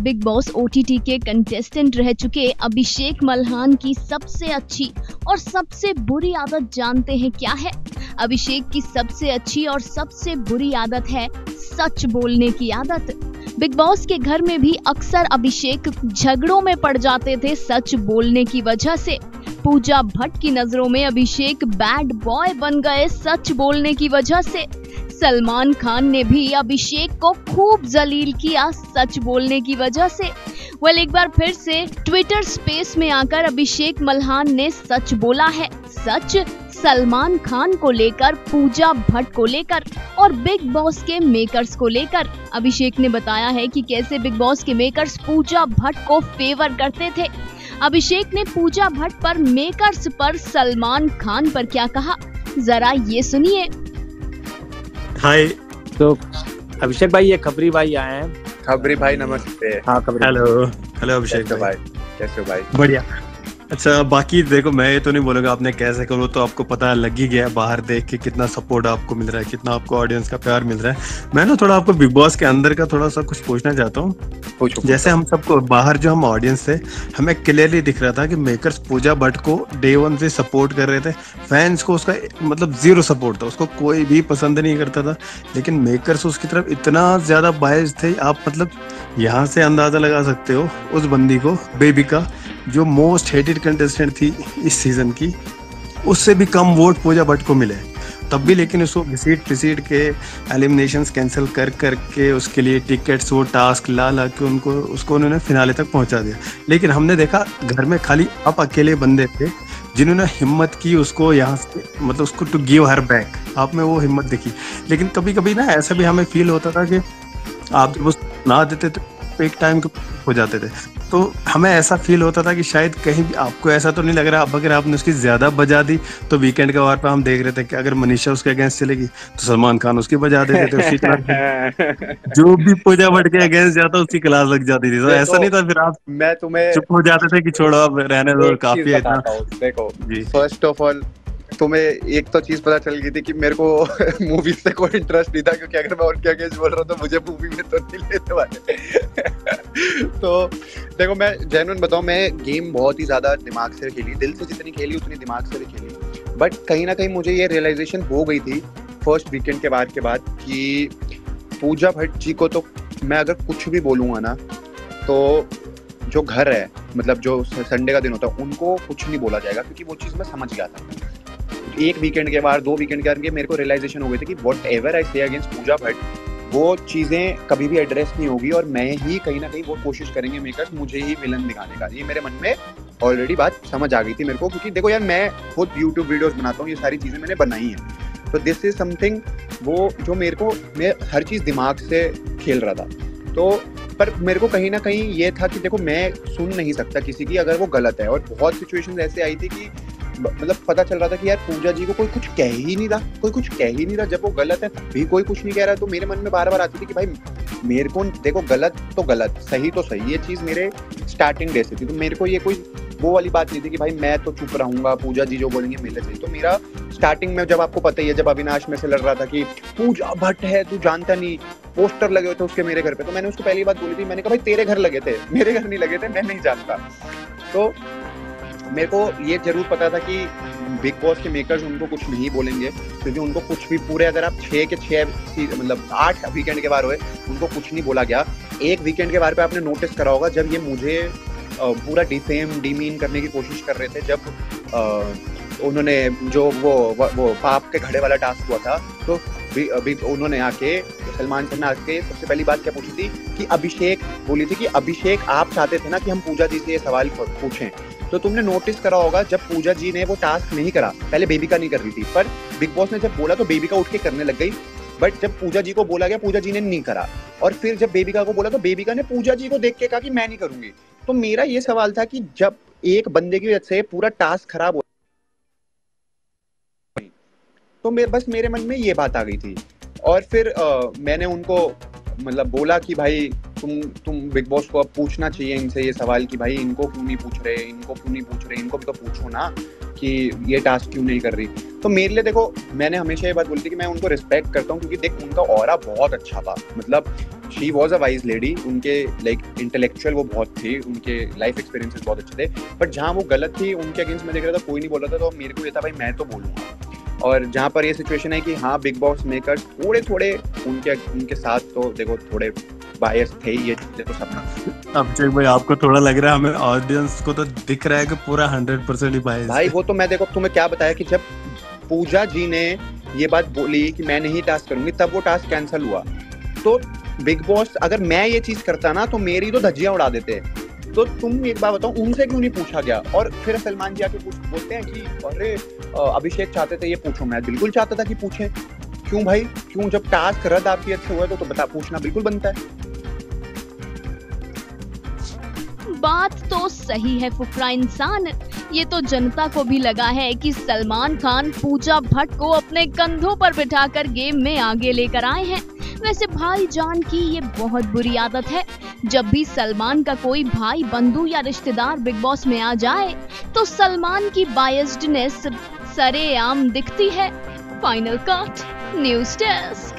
Big boss OTT के contestant रह चुके अभिषेक मल्हान की सबसे अच्छी और सबसे बुरी आदत जानते हैं क्या है? अभिषेक की सबसे अच्छी और सबसे बुरी आदत है सच बोलने की आदत। बिग बॉस के घर में भी अक्सर अभिषेक झगड़ों में पड़ जाते थे सच बोलने की वजह से। पूजा भट्ट की नजरों में अभिषेक बैड बॉय बन गए सच बोलने की वजह से। सलमान खान ने भी अभिषेक को खूब जलील किया सच बोलने की वजह से। एक बार फिर से ट्विटर स्पेस में आकर अभिषेक मल्हान ने सच बोला है। सच सलमान खान को लेकर, पूजा भट्ट को लेकर और बिग बॉस के मेकर्स को लेकर। अभिषेक ने बताया है कि कैसे बिग बॉस के मेकर्स पूजा भट्ट को फेवर करते थे। अभिषेक ने पूजा भट्ट पर, मेकर्स पर, सलमान खान पर क्या कहा, जरा ये सुनिए। हाय, तो अभिषेक भाई, ये खबरी भाई आए हैं। खबरी भाई नमस्ते। हाँ खबरी। हेलो अभिषेक भाई, कैसे हो भाई? बढ़िया। अच्छा, बाकी देखो, मैं ये तो नहीं बोलूंगा आपने कैसे करो, तो आपको पता लग ही गया बाहर देख के कितना सपोर्ट आपको मिल रहा है, कितना आपको ऑडियंस का प्यार मिल रहा है। मैं ना थोड़ा आपको बिग बॉस के अंदर का थोड़ा सा कुछ पूछना चाहता हूँ। जैसे हम सबको बाहर जो हम ऑडियंस थे, हमें क्लियरली दिख रहा था कि मेकर्स पूजा भट्ट को डे 1 से सपोर्ट कर रहे थे। फैंस को उसका मतलब जीरो सपोर्ट था, उसको कोई भी पसंद नहीं करता था। लेकिन मेकर्स उसकी तरफ इतना ज्यादा बायस थे, आप मतलब यहाँ से अंदाजा लगा सकते हो उस बंदी को, बेबिका, जो मोस्ट हेटेड कंटेस्टेंट थी इस सीजन की, उससे भी कम वोट पूजा भट्ट को मिले। तब भी लेकिन उसको घसीट के एलिमिनेशंस कैंसिल कर करके उसके लिए टिकट्स, वो टास्क ला के उसको उन्होंने फिनाले तक पहुंचा दिया। लेकिन हमने देखा घर में खाली आप अकेले बंदे थे जिन्होंने हिम्मत की उसको यहाँ से, मतलब उसको टू गिव हर बैक। आप में वो हिम्मत दिखी। लेकिन कभी कभी ना ऐसा भी हमें फील होता था कि आप जब उसको ना देते तो एक टाइम हो जाते थे, तो हमें ऐसा फील होता था कि शायद कहीं भी आपको ऐसा तो नहीं लग रहा, अब अगर आपने उसकी ज्यादा बजा दी तो वीकेंड के वार पे हम देख रहे थे कि अगर मनीषा उसके अगेंस्ट चलेगी तो सलमान खान उसकी बजा देते थे, उसी क्लास जो भी पूजा भट्ट के अगेंस्ट जाता उसी क्लास लग जाती थी। तो ऐसा नहीं था फिर आप मैं तुम्हें चुप हो जाते थे कि छोड़ो अब रहने दो, काफी है इतना। देखो, फर्स्ट ऑफ ऑल तुम्हें एक तो चीज पता चल गई थी कि मेरे को मूवी से कोई इंटरेस्ट नहीं था, क्योंकि अगर मैं उनके अगेंस्ट बोल रहा हूँ तो मुझे मूवी में तो नहीं लेने वाले। तो देखो, मैं जेन्युइन बताऊं, मैं गेम बहुत ही ज्यादा दिमाग से खेली, दिल से जितनी खेली उतनी दिमाग से भी खेली। बट कहीं ना कहीं मुझे ये रियलाइजेशन हो गई थी फर्स्ट वीकेंड के बाद कि पूजा भट्ट जी को तो मैं अगर कुछ भी बोलूंगा ना, तो जो घर है, मतलब जो संडे का दिन होता है, उनको कुछ नहीं बोला जाएगा, क्योंकि वो चीज मैं समझ गया था। एक वीकेंड के बाद, 2 वीकेंड के बाद मेरे को रियलाइजेशन हो गई थी कि व्हाट एवर आई से अगेंस्ट पूजा भट्ट, वो चीजें कभी भी एड्रेस नहीं होगी और मैं ही कहीं ना कहीं वो कोशिश करेंगे मेकर्स मुझे ही विलन दिखाने का। ये मेरे मन में ऑलरेडी बात समझ आ गई थी मेरे को, क्योंकि देखो यार, मैं खुद यूट्यूब वीडियोस बनाता हूँ, ये सारी चीजें मैंने बनाई हैं। तो दिस इज समथिंग वो जो मैं हर चीज दिमाग से खेल रहा था। तो पर मेरे को कहीं ना कहीं ये था कि देखो, मैं सुन नहीं सकता किसी की अगर वो गलत है। और बहुत सिचुएशंस ऐसे आई थी कि मतलब पता चल रहा था कि यार पूजा जी को कोई कुछ कह ही नहीं रहा, जब वो गलत है तब भी कोई कुछ नहीं कह रहा। तो मेरे मन में बार बार आती थी कि भाई मेरे को देखो, गलत तो गलत, सही तो सही, ये चीज मेरे स्टार्टिंग डे से थी। तो मेरे को ये कोई वो वाली बात नहीं थी कि भाई मैं तो चुप रहूंगा, पूजा जी जो बोलेंगे मेरे सही। तो मेरा स्टार्टिंग में, जब आपको पता ही है, जब अविनाश में से लड़ रहा था कि पूजा भट्ट है, तू जानता नहीं, पोस्टर लगे हुए थे उसके मेरे घर पे, तो मैंने उसको पहली बात बोली थी, मैंने कहा भाई तेरे घर लगे थे, मेरे घर नहीं लगे थे, मैं नहीं जानता। तो मेरे को ये जरूर पता था कि बिग बॉस के मेकर्स उनको कुछ नहीं बोलेंगे, क्योंकि उनको कुछ भी पूरे, अगर आप 6 के 6 मतलब 8 वीकेंड के बार हुए, उनको कुछ नहीं बोला गया। एक वीकेंड के बार पे आपने नोटिस करा होगा, जब ये मुझे पूरा डिफेम डीमीन करने की कोशिश कर रहे थे, जब उन्होंने जो वो पाप के घड़े वाला टास्क हुआ था, तो अभी उन्होंने आके, सलमान सर ने आके सबसे पहली बात क्या पूछी थी कि अभिषेक बोली थी कि अभिषेक आप चाहते थे ना कि हम पूजा जी से ये सवाल पूछें। तो तुमने नोटिस करा होगा, जब पूजा जी ने वो टास्क नहीं करा, पहले बेबिका नहीं कर रही थी, पर बिग बॉस ने जब बोला तो बेबिका उठ के करने लग गई। बट जब पूजा जी को बोला गया, पूजा जी ने नहीं करा। और फिर जब बेबिका को बोला तो बेबिका ने पूजा जी को देख के कहा कि मैं नहीं करूंगी। तो मेरा ये सवाल था कि जब एक बंदे की वजह से पूरा टास्क खराब हो, तो बस मेरे मन में ये बात आ गई थी। और फिर मैंने उनको मतलब बोला कि भाई तुम बिग बॉस को अब पूछना चाहिए इनसे ये सवाल कि भाई इनको क्यों नहीं पूछ रहे, इनको भी तो पूछो ना कि ये टास्क क्यों नहीं कर रही। तो मेरे लिए देखो, मैंने हमेशा ये बात बोली थी कि मैं उनको रिस्पेक्ट करता हूँ, क्योंकि देख उनका ऑरा बहुत अच्छा था, मतलब she was a wise lady, उनके लाइक इंटेलेक्चुअल वो बहुत थी, उनके लाइफ एक्सपीरियंसेस बहुत अच्छे थे, बट जहाँ वो गलत थी उनके अगेंस्ट मैं देख रहा था कोई नहीं बोल रहा था, तो मेरे को ये था भाई मैं तो बोलूँगा। और जहाँ पर ये सिचुएशन है कि हाँ बिग बॉस मेकर्स थोड़े उनके साथ तो देखो थोड़े बायस थे, ये देखो सबका। अभिषेक भाई आपको थोड़ा लग रहा है, हमें ऑडियंस को तो दिख रहा है कि पूरा 100% ही बायस भाई वो तो मैं देखो तुम्हें क्या बताया कि जब पूजा जी ने ये बात बोली कि मैं नहीं टास्क करूंगी, तब वो टास्क कैंसिल हुआ। तो बिग बॉस अगर मैं ये चीज करता ना तो मेरी तो धज्जियां उड़ा देते। तो तुम एक बात बताओ, उनसे क्यों नहीं पूछा गया? और फिर सलमान जी आके बोलते हैं कि अरे अभिषेक चाहते थे ये पूछो, मैं बिल्कुल चाहता था कि पूछे। क्यों भाई, क्यों? जब टास्क रद्द आपकी अच्छे हुआ तो बता, पूछना बिल्कुल बनता है। बात तो सही है फुकरा इंसान। ये तो जनता को भी लगा है कि सलमान खान पूजा भट्ट को अपने कंधों पर बिठाकर गेम में आगे लेकर आए हैं। वैसे भाईजान की ये बहुत बुरी आदत है, जब भी सलमान का कोई भाई बंधु या रिश्तेदार बिग बॉस में आ जाए तो सलमान की बायस्डनेस सरेआम दिखती है। Final cut, news desk.